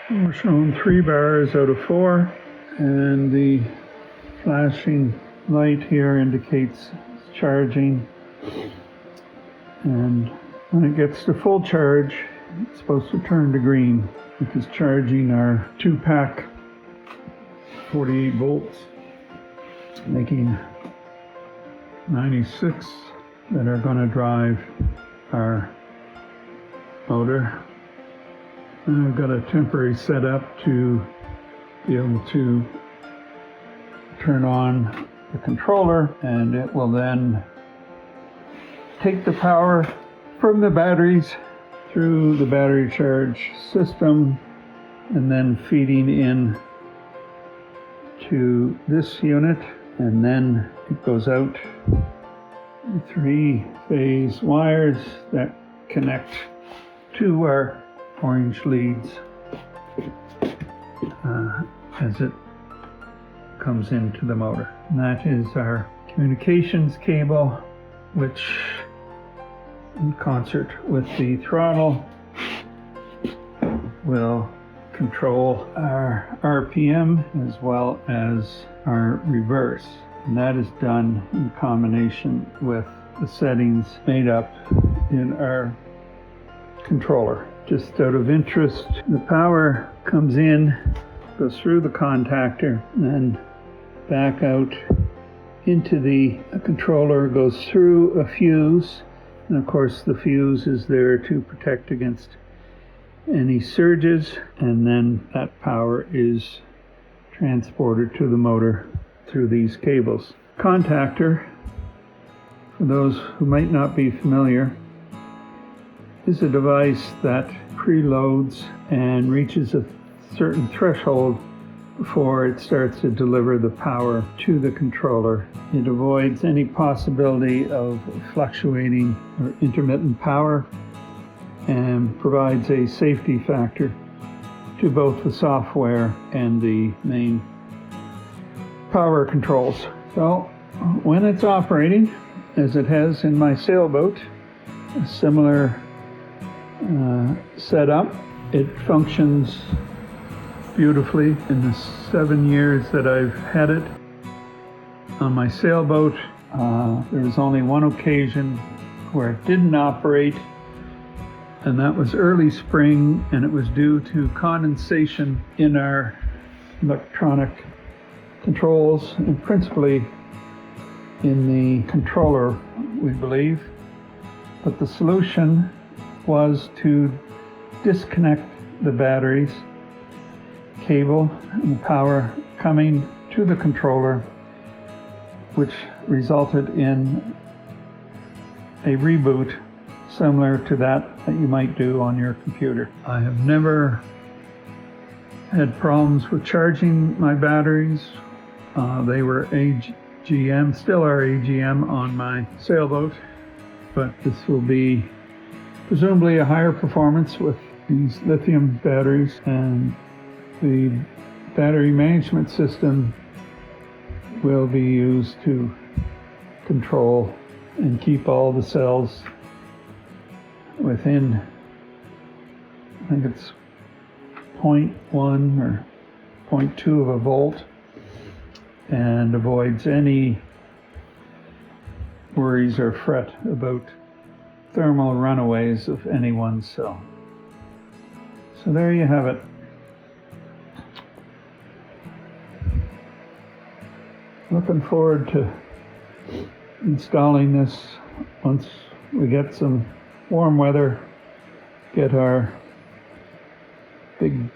We're showing 3 bars out of 4, and the flashing light here indicates charging, and when it gets to full charge it's supposed to turn to green, which is charging our 2-pack 48 volts, making 96 that are going to drive our motor. And I've got a temporary setup to be able to turn on the controller, and it will then take the power from the batteries through the battery charge system and then feeding in to this unit, and then it goes out 3-phase wires that connect to our orange leads as it comes into the motor. And that is our communications cable, which in concert with the throttle will control our RPM as well as our reverse. And that is done in combination with the settings made up in our controller. Just out of interest, the power comes in, goes through the contactor, and then back out into the controller, goes through a fuse, and of course the fuse is there to protect against any surges, and then that power is transported to the motor through these cables. Contactor, for those who might not be familiar, is a device that preloads and reaches a certain threshold before it starts to deliver the power to the controller. It avoids any possibility of fluctuating or intermittent power and provides a safety factor to both the software and the main power controls. So when it's operating, as it has in my sailboat, a similar setup, it functions beautifully. In the 7 years that I've had it on my sailboat, there was only one occasion where it didn't operate, and that was early spring, and it was due to condensation in our electronic controls, and principally in the controller, we believe. But the solution was to disconnect the batteries cable and the power coming to the controller, which resulted in a reboot similar to that you might do on your computer. I have never had problems with charging my batteries. They were AGM, still are AGM on my sailboat, but this will be presumably a higher performance with these lithium batteries, and the battery management system will be used to control and keep all the cells within, I think it's 0.1 or 0.2 of a volt, and avoids any worries or fret about thermal runaways of any one cell. So there you have it. Looking forward to installing this once we get some warm weather, get our big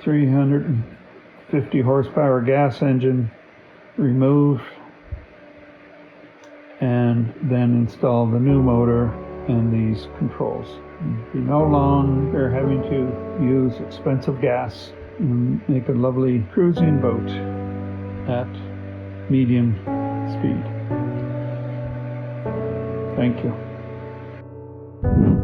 350 horsepower gas engine removed, and then install the new motor and these controls. Be no longer having to use expensive gas and make a lovely cruising boat at medium speed. Thank you.